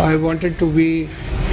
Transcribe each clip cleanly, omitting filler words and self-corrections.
I wanted to be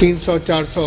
300-400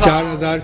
4000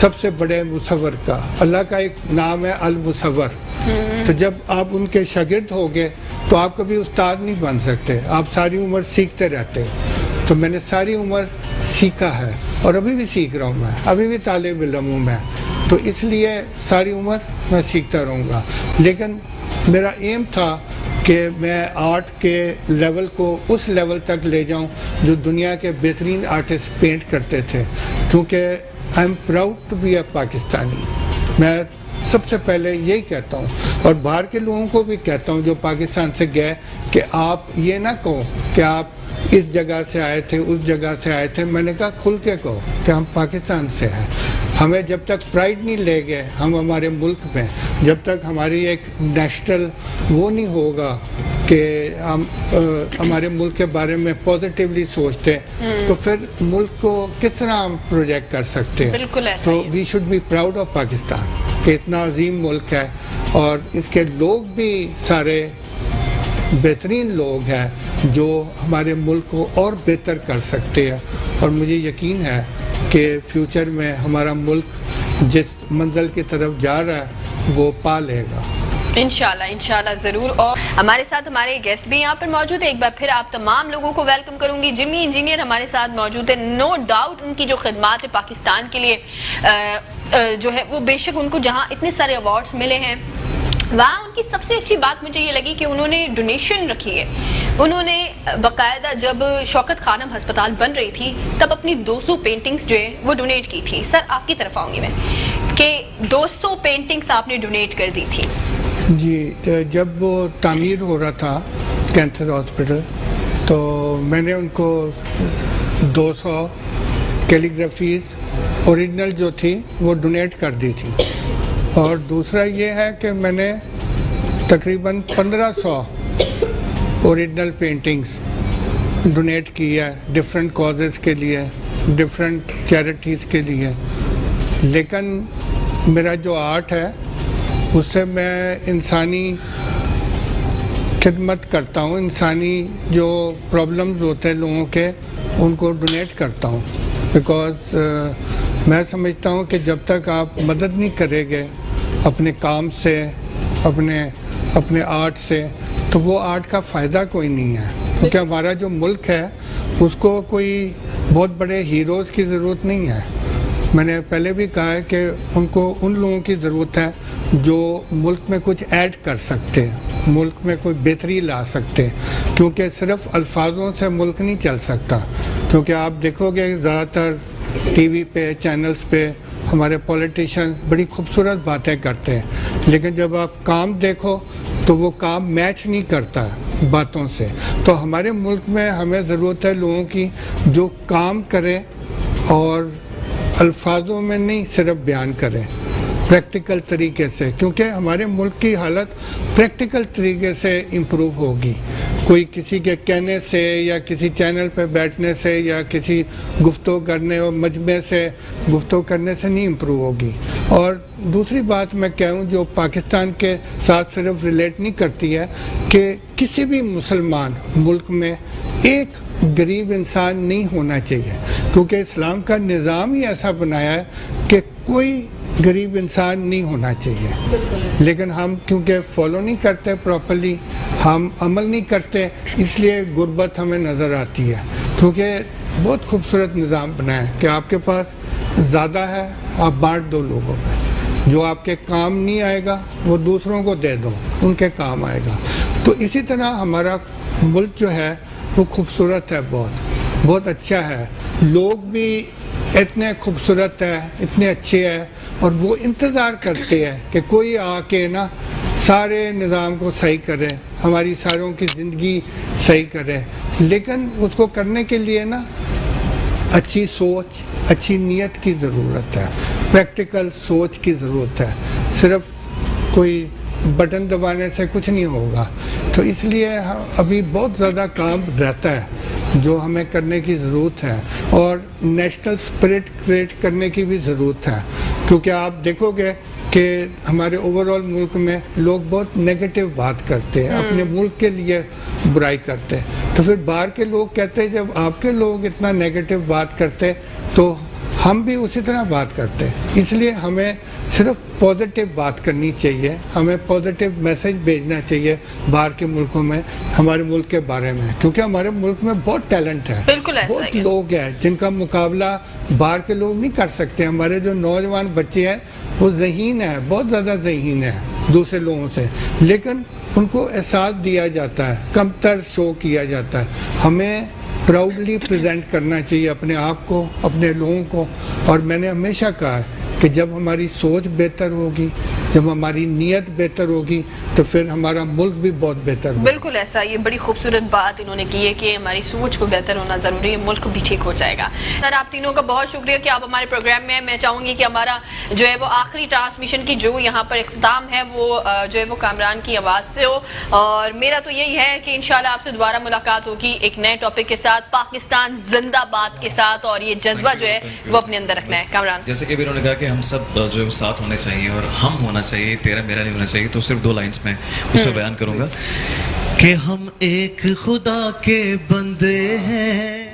سب سے بڑے مصور کا. اللہ کا ایک نام ہے المصور. تو جب آپ ان کے شاگرد ہوگے تو آپ کبھی استاد نہیں بن سکتے, آپ ساری عمر سیکھتے رہتے. تو میں نے ساری عمر سیکھا ہے اور ابھی بھی سیکھ رہا ہوں, میں ابھی بھی طالب علم ہوں میں, تو اس لیے ساری عمر میں سیکھتا رہوں گا. لیکن میرا ایم تھا کہ میں آرٹ کے لیول کو اس لیول تک لے جاؤں جو دنیا کے بہترین آرٹسٹ پینٹ کرتے تھے, کیونکہ I am proud to be a Pakistani. میں سب سے پہلے یہی کہتا ہوں اور باہر کے لوگوں کو بھی کہتا ہوں جو پاکستان سے گئے کہ آپ یہ نہ کہو کہ آپ اس جگہ سے آئے تھے اس جگہ سے آئے تھے. میں نے کہا کھل کے کہو کہ ہم پاکستان سے ہیں. ہمیں جب تک پرائڈ نہیں لے گئے ہم ہمارے ملک میں, جب تک ہماری ایک نیشنل وہ نہیں ہوگا کہ ہم ہمارے ملک کے بارے میں پازیٹیولی سوچتے, تو پھر ملک کو کس طرح ہم پروجیکٹ کر سکتے ہیں. بالکل ایسا تو we should be proud of Pakistan کہ اتنا عظیم ملک ہے اور اس کے لوگ بھی سارے بہترین لوگ ہیں جو ہمارے ملک کو اور بہتر کر سکتے ہیں. اور مجھے یقین ہے کہ فیوچر میں ہمارا ملک جس منزل کی طرف جا رہا ہے وہ پا لے گا انشاءاللہ ضرور. اور ہمارے ساتھ ہمارے گیسٹ بھی یہاں پر موجود ہیں. ایک بار پھر آپ تمام لوگوں کو ویلکم کروں گی. جمی انجینئر ہمارے ساتھ موجود ہے. نو ڈاؤٹ ان کی جو خدمات ہے پاکستان کے لیے جو ہے وہ بے شک ان کو جہاں اتنے سارے ایوارڈز ملے ہیں وہاں ان کی سب سے اچھی بات مجھے یہ لگی کہ انہوں نے ڈونیشن رکھی ہے. انہوں نے باقاعدہ جب شوکت خانم ہسپتال بن رہی تھی تب اپنی 200 پینٹنگز جو ہے وہ ڈونیٹ کی تھی. سر آپ کی طرف آؤں گی میں کہ 200 پینٹنگز آپ نے ڈونیٹ کر دی تھی. جی, جب وہ تعمیر ہو رہا تھا کینسر ہاسپٹل تو میں نے ان کو 200 کیلیگرافیز اوریجنل جو تھی وہ ڈونیٹ کر دی تھی. اور دوسرا یہ ہے کہ میں نے تقریباً 1500 اوریجنل پینٹنگز ڈونیٹ کی ہے ڈفرینٹ کازز کے لیے, ڈفرینٹ چیریٹیز کے لیے. لیکن میرا جو آرٹ ہے اس سے میں انسانی خدمت کرتا ہوں, انسانی جو پرابلمز ہوتے ہیں لوگوں کے ان کو ڈونیٹ کرتا ہوں. بیکاز میں سمجھتا ہوں کہ جب تک آپ مدد نہیں کریں گے اپنے کام سے اپنے آرٹ سے تو وہ آرٹ کا فائدہ کوئی نہیں ہے. کیونکہ ہمارا جو ملک ہے اس کو کوئی بہت بڑے ہیروز کی ضرورت نہیں ہے. میں نے پہلے بھی کہا ہے کہ ان کو ان لوگوں کی ضرورت ہے جو ملک میں کچھ ایڈ کر سکتے ہیں, ملک میں کوئی بہتری لا سکتے, کیونکہ صرف الفاظوں سے ملک نہیں چل سکتا. کیونکہ آپ دیکھو گے زیادہ تر ٹی وی پہ چینلز پہ ہمارے پولیٹیشین بڑی خوبصورت باتیں کرتے ہیں لیکن جب آپ کام دیکھو تو وہ کام میچ نہیں کرتا باتوں سے. تو ہمارے ملک میں ہمیں ضرورت ہے لوگوں کی جو کام کرے اور الفاظوں میں نہیں صرف بیان کرے, پریکٹیکل طریقے سے, کیونکہ ہمارے ملک کی حالت پریکٹیکل طریقے سے امپروو ہوگی. کوئی کسی کے کہنے سے یا کسی چینل پہ بیٹھنے سے یا کسی گفتگو کرنے اور مجمع سے گفتگو کرنے سے نہیں امپروو ہوگی. اور دوسری بات میں کہوں جو پاکستان کے ساتھ صرف ریلیٹ نہیں کرتی ہے کہ کسی بھی مسلمان ملک میں ایک غریب انسان نہیں ہونا چاہیے, کیونکہ اسلام کا نظام ہی ایسا بنایا ہے کہ کوئی غریب انسان نہیں ہونا چاہیے. لیکن ہم کیونکہ فالو نہیں کرتے پراپرلی, ہم عمل نہیں کرتے, اس لیے غربت ہمیں نظر آتی ہے. کیونکہ بہت خوبصورت نظام بنا ہے کہ آپ کے پاس زیادہ ہے آپ بانٹ دو لوگوں میں, جو آپ کے کام نہیں آئے گا وہ دوسروں کو دے دو, ان کے کام آئے گا. تو اسی طرح ہمارا ملک جو ہے وہ خوبصورت ہے, بہت اچھا ہے, لوگ بھی اتنے خوبصورت ہے, اتنے اچھے ہیں, اور وہ انتظار کرتے ہیں کہ کوئی آ کے نا سارے نظام کو صحیح کرے, ہماری ساروں کی زندگی صحیح کرے. لیکن اس کو کرنے کے لیے نا اچھی سوچ, اچھی نیت کی ضرورت ہے, پریکٹیکل سوچ کی ضرورت ہے. صرف کوئی بٹن دبانے سے کچھ نہیں ہوگا. تو اس لیے ابھی بہت زیادہ کام رہتا ہے جو ہمیں کرنے کی ضرورت ہے, اور نیشنل اسپرٹ کریٹ کرنے کی بھی ضرورت ہے. کیونکہ آپ دیکھو گے کہ ہمارے اوور آل ملک میں لوگ بہت نیگیٹو بات کرتے ہیں, اپنے ملک کے لیے برائی کرتے ہیں. تو پھر باہر کے لوگ کہتے ہیں جب آپ کے لوگ اتنا نیگیٹو بات کرتے تو ہم بھی اسی طرح بات کرتے ہیں. اس لیے ہمیں صرف پازیٹیو بات کرنی چاہیے, ہمیں پازیٹیو میسج بھیجنا چاہیے باہر کے ملکوں میں ہمارے ملک کے بارے میں, کیونکہ ہمارے ملک میں بہت ٹیلنٹ ہے, بالکل ایسا بہت ہے. لوگ ہیں جن کا مقابلہ باہر کے لوگ نہیں کر سکتے. ہمارے جو نوجوان بچے ہیں وہ ذہین ہیں, بہت زیادہ ذہین ہیں دوسرے لوگوں سے, لیکن ان کو احساس دیا جاتا ہے, کمتر شو کیا جاتا ہے. ہمیں پراؤڈلی پریزنٹ کرنا چاہیے اپنے آپ کو, اپنے لوگوں کو. اور میں نے ہمیشہ کہا ہے کہ جب ہماری سوچ بہتر ہوگی, جب ہماری نیت بہتر ہوگی, تو پھر ہمارا ملک بھی بہت بہتر ہوگا. بالکل ایسا, یہ بڑی خوبصورت بات انہوں نے کی ہے کہ ہماری سوچ کو بہتر ہونا ضروری ہے, ملک بھی ٹھیک ہو جائے گا. سر آپ تینوں کا بہت شکریہ کہ آپ ہمارے پروگرام میں. میں چاہوں گی کہ ہمارا جو ہے وہ آخری ٹرانسمیشن کی جو یہاں پر اختتام ہے وہ جو ہے وہ کامران کی آواز سے ہو, اور میرا تو یہی ہے کہ انشاءاللہ آپ سے دوبارہ ملاقات ہوگی ایک نئے ٹاپک کے ساتھ, پاکستان زندہ باد کے ساتھ, اور یہ جذبہ جو ہے وہ اپنے اندر رکھنا ہے. کامران, جیسے کہ انہوں نے کہا کہ ہم سب جو ہے ساتھ ہونے چاہیے اور ہم ہونا چاہیے, تیرا میرا نہیں ہونا چاہیے, تو صرف 2 لائنز میں اس پہ بیان کروں گا کہ ہم ایک خدا کے بندے ہیں.